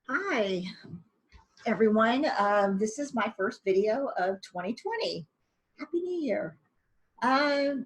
Hi, everyone. This is my first video of 2020. Happy New Year. Um,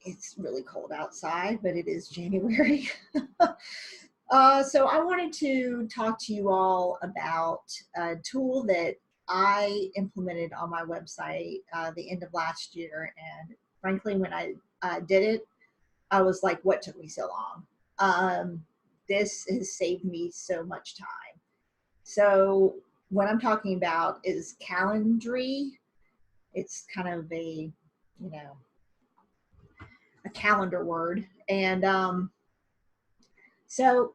it's really cold outside, but it is January. So I wanted to talk to you all about a tool that I implemented on my website the end of last year. And frankly, when I did it, I was like, what took me so long? This has saved me so much time. So what I'm talking about is Calendly. It's kind of a calendar word. And so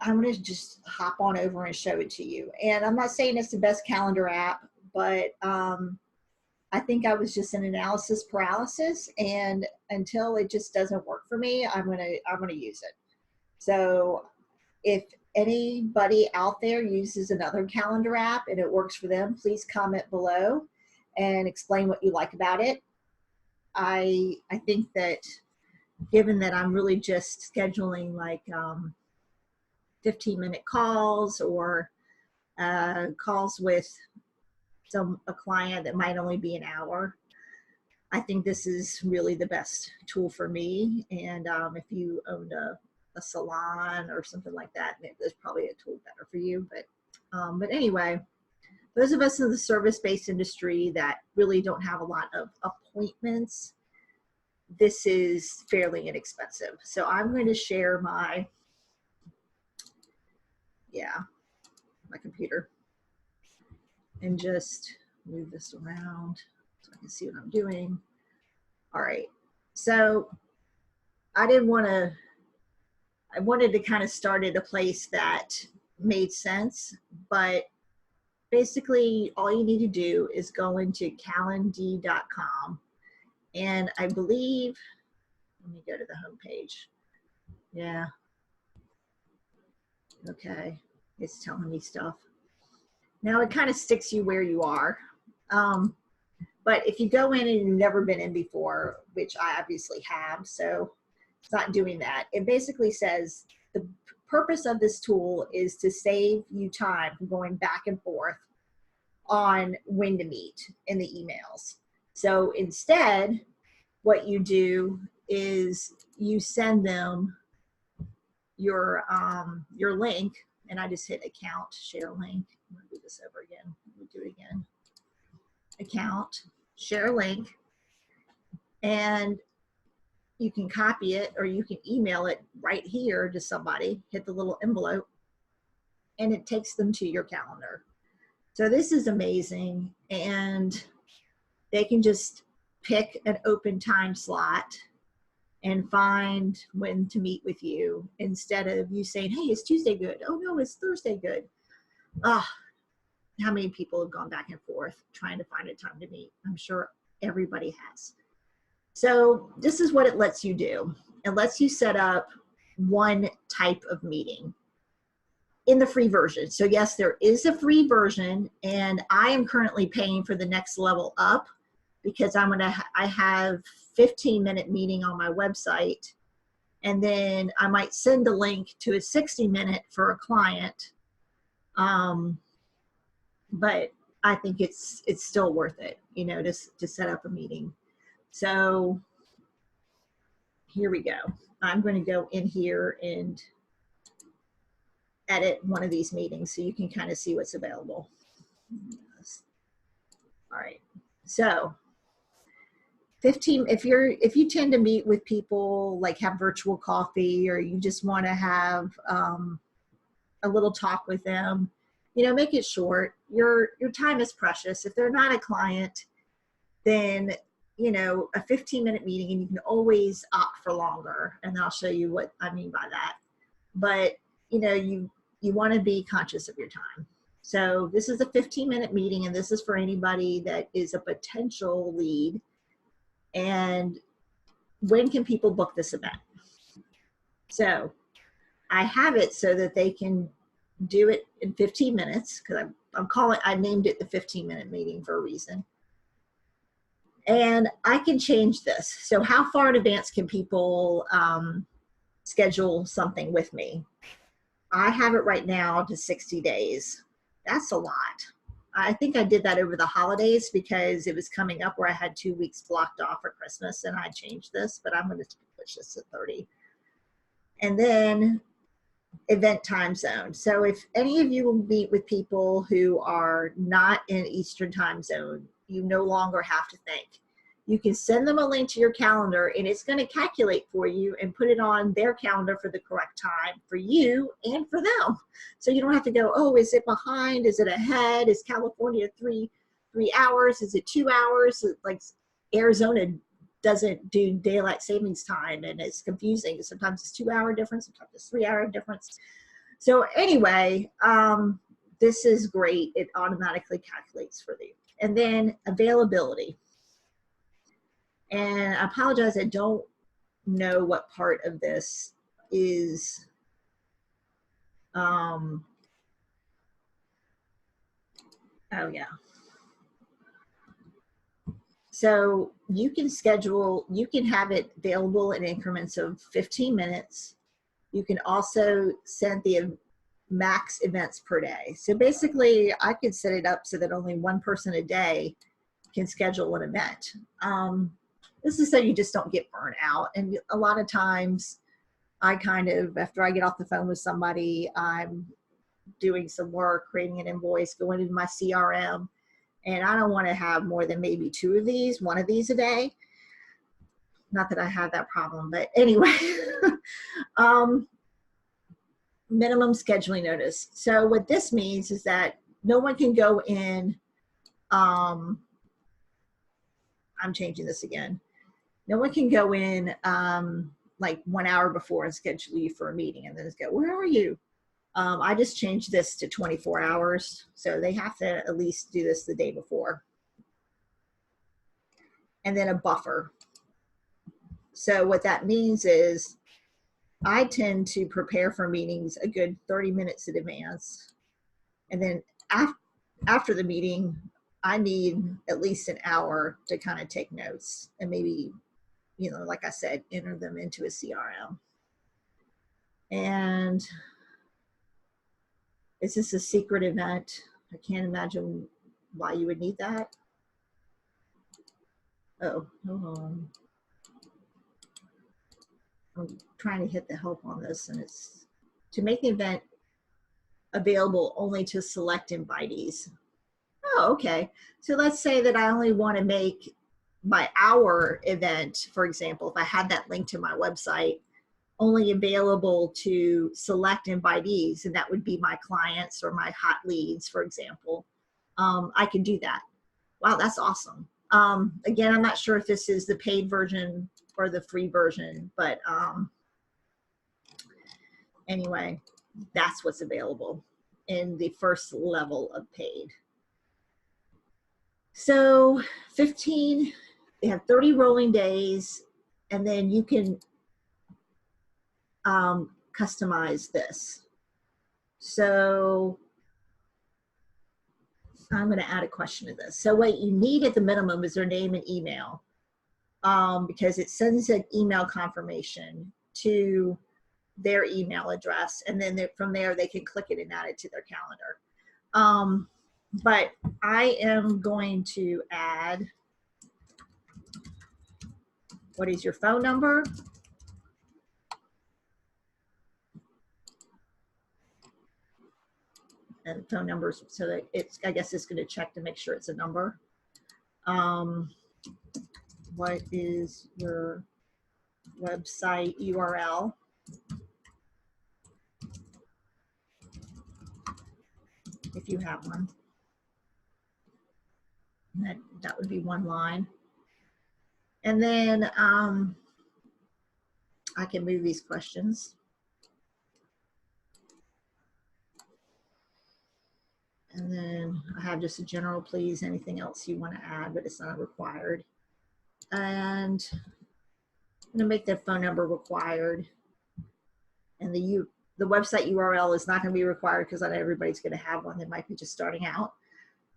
I'm going to just hop on over and show it to you. And I'm not saying it's the best calendar app, but I think I was just in analysis paralysis, and until it just doesn't work for me, I'm gonna use it. So if anybody out there uses another calendar app and it works for them, please comment below and explain what you like about it. I think that given that I'm really just scheduling like 15-minute calls or calls with a client that might only be an hour, I think this is really the best tool for me. And if you own a salon or something like that, there's probably a tool better for you. But anyway, those of us in the service-based industry that really don't have a lot of appointments, this is fairly inexpensive. So I'm going to share my computer and just move this around so I can see what I'm doing. All right, so I wanted to kind of start at a place that made sense, but basically all you need to do is go into calendly.com, and I believe, let me go to the home page. Yeah. Okay, it's telling me stuff. Now it kind of sticks you where you are. But if you go in and you've never been in before, which I obviously have, so it's not doing that. It basically says the purpose of this tool is to save you time from going back and forth on when to meet in the emails. So instead, what you do is you send them your link, and I just hit account, share link. I'm gonna do this over again. We'll do it again. Account, share link, and you can copy it or you can email it right here to somebody, hit the little envelope, and it takes them to your calendar. So this is amazing, and they can just pick an open time slot and find when to meet with you instead of you saying, hey, is Tuesday good? Oh no, it's Thursday good. How many people have gone back and forth trying to find a time to meet? I'm sure everybody has. So this is what it lets you do. It lets you set up one type of meeting in the free version. So yes, there is a free version, and I am currently paying for the next level up because I have 15-minute meeting on my website, and then I might send a link to a 60-minute for a client. But I think it's still worth it, you know, to set up a meeting. So here we go. I'm going to go in here and edit one of these meetings so you can kind of see what's available. All right. So 15, if you tend to meet with people, like have virtual coffee, or you just want to have a little talk with them, you know, make it short. Your time is precious. If they're not a client, then, you know, a 15-minute meeting, and you can always opt for longer, and I'll show you what I mean by that. But, you know, you want to be conscious of your time. So this is a 15-minute meeting, and this is for anybody that is a potential lead. And when can people book this event? So I have it so that they can do it in 15 minutes, because I named it the 15-minute meeting for a reason. And I can change this. So how far in advance can people schedule something with me? I have it right now to 60 days. That's a lot. I think I did that over the holidays because it was coming up where I had 2 weeks blocked off for Christmas, and I changed this, but I'm going to push this to 30. And then event time zone. So if any of you will meet with people who are not in Eastern time zone, you no longer have to think. You can send them a link to your calendar and it's going to calculate for you and put it on their calendar for the correct time for you and for them. So you don't have to go, oh, is it behind? Is it ahead? Is California three hours? Is it 2 hours? Like Arizona doesn't do daylight savings time, and it's confusing. Sometimes it's 2 hour difference, sometimes it's 3 hour difference. So anyway, this is great. It automatically calculates for you. And then availability. And I apologize, I don't know what part of this is oh yeah. So you can schedule, you can have it available in increments of 15 minutes. You can also set the max events per day. So basically I could set it up so that only one person a day can schedule an event. This is so you just don't get burnt out. And a lot of times I kind of, after I get off the phone with somebody, I'm doing some work, creating an invoice, going into my CRM, and I don't want to have more than maybe one of these a day. Not that I have that problem, but anyway. Minimum scheduling notice. So what this means is that no one can go in, I'm changing this again. No one can go in like 1 hour before and schedule you for a meeting and then just go, where are you? I just changed this to 24 hours. So they have to at least do this the day before. And then a buffer. So what that means is I tend to prepare for meetings a good 30 minutes in advance. And then after the meeting, I need at least an hour to kind of take notes and maybe, you know, like I said, enter them into a CRM. And is this a secret event? I can't imagine why you would need that. Oh, hold on. I'm trying to hit the help on this, and it's to make the event available only to select invitees. Oh, okay. So let's say that I only want to make my hour event, for example, if I had that link to my website, only available to select invitees, and that would be my clients or my hot leads, for example. I can do that. Wow, that's awesome. Again, I'm not sure if this is the paid version or the free version, but anyway, that's what's available in the first level of paid. So 15, they have 30 rolling days, and then you can customize this. So I'm going to add a question to this. So what you need at the minimum is their name and email, because it sends an email confirmation to their email address, and then from there they can click it and add it to their calendar. But I am going to add, what is your phone number? And phone numbers, so that it's, I guess it's going to check to make sure it's a number. What is your website URL? If you have one. That would be one line. And then I can move these questions. And then I have just a general please, anything else you want to add, but it's not required. And I'm going to make that phone number required. And the website URL is not going to be required because not everybody's going to have one. They might be just starting out.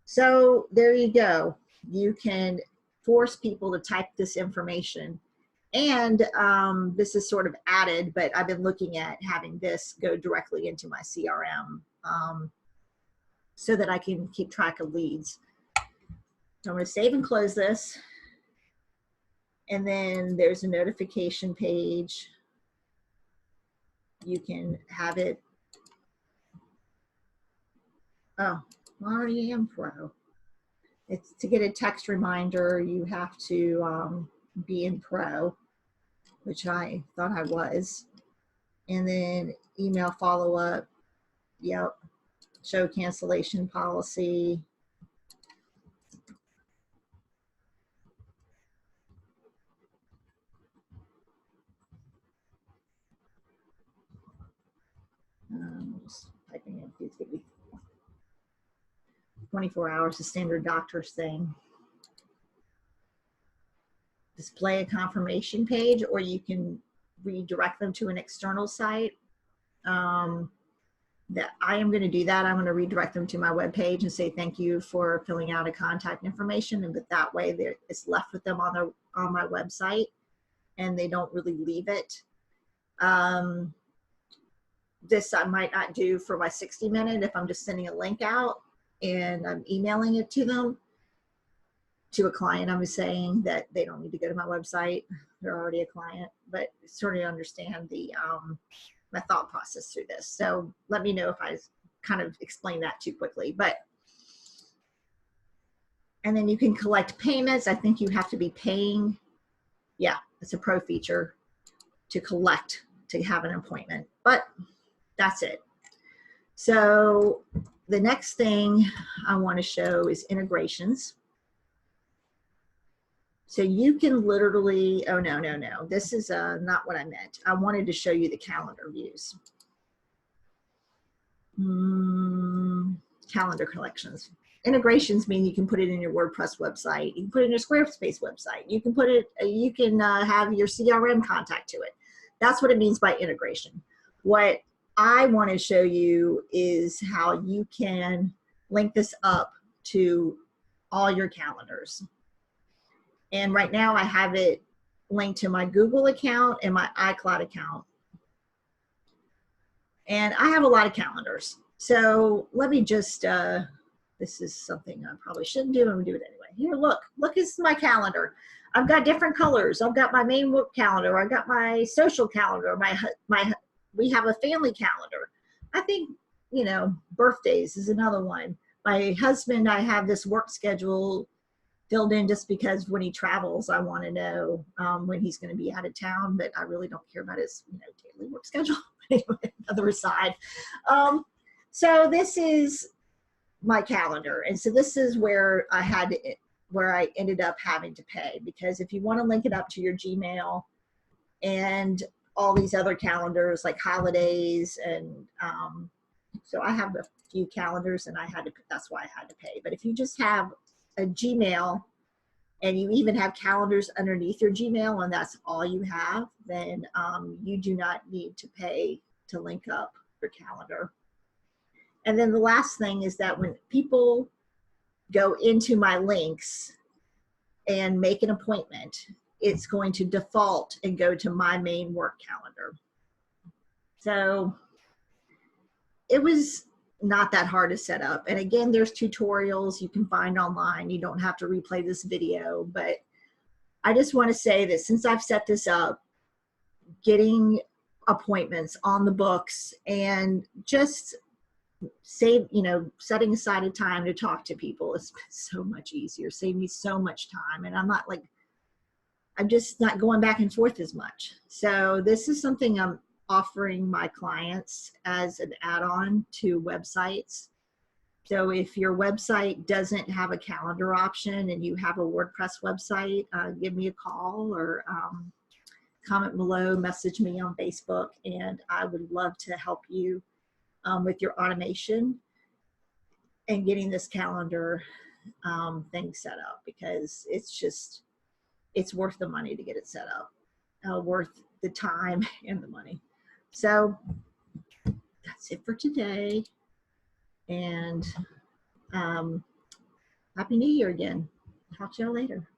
So there you go. You can force people to type this information, And this is sort of added, but I've been looking at having this go directly into my CRM so that I can keep track of leads. So I'm going to save and close this. And then there's a notification page. You can have it. Oh, I already am pro. It's to get a text reminder, you have to be in pro, which I thought I was. And then email follow-up. Yep. Show cancellation policy. Just typing in, please give me 24 hours, the standard doctor's thing. Display a confirmation page, or you can redirect them to an external site. That I am going to do that. I'm going to redirect them to my web page and say thank you for filling out a contact information, and that way it's left with them on my website, and they don't really leave it. This I might not do for my 60-minute if I'm just sending a link out and I'm emailing it to them. To a client, I'm saying that they don't need to go to my website. They're already a client, but sort of understand the my thought process through this. So let me know if I kind of explained that too quickly. And then you can collect payments. I think you have to be paying. Yeah, it's a pro feature to collect to have an appointment, but that's it. So the next thing I want to show is integrations. So you can literally, oh no, this is not what I meant. I wanted to show you the calendar views. Calendar collections. Integrations mean you can put it in your WordPress website. You can put it in your Squarespace website. You can put it, you can have your CRM contact to it. That's what it means by integration. What I want to show you is how you can link this up to all your calendars. And right now I have it linked to my Google account and my iCloud account. And I have a lot of calendars. So let me just, this is something I probably shouldn't do. I'm gonna do it anyway. Here, look, it's my calendar. I've got different colors. I've got my main work calendar. I've got my social calendar. We have a family calendar. I think, you know, birthdays is another one. My husband, I have this work schedule filled in just because when he travels, I want to know when he's going to be out of town, but I really don't care about his, you know, daily work schedule. Anyway, other aside. So this is my calendar. And so this is where I ended up having to pay, because if you want to link it up to your Gmail and all these other calendars like holidays, and so I have a few calendars and that's why I had to pay. But if you just have a Gmail and you even have calendars underneath your Gmail and that's all you have, then you do not need to pay to link up your calendar. And then the last thing is that when people go into my links and make an appointment, it's going to default and go to my main work calendar. So it was not that hard to set up. And again, there's tutorials you can find online. You don't have to replay this video, but I just want to say that since I've set this up, getting appointments on the books and just setting aside a time to talk to people is so much easier, saved me so much time. And I'm just not going back and forth as much. So this is something I'm offering my clients as an add-on to websites. So if your website doesn't have a calendar option and you have a WordPress website, give me a call or comment below, message me on Facebook, and I would love to help you with your automation and getting this calendar thing set up, because it's worth the money to get it set up, worth the time and the money. So that's it for today, and Happy New Year again. Talk to y'all later.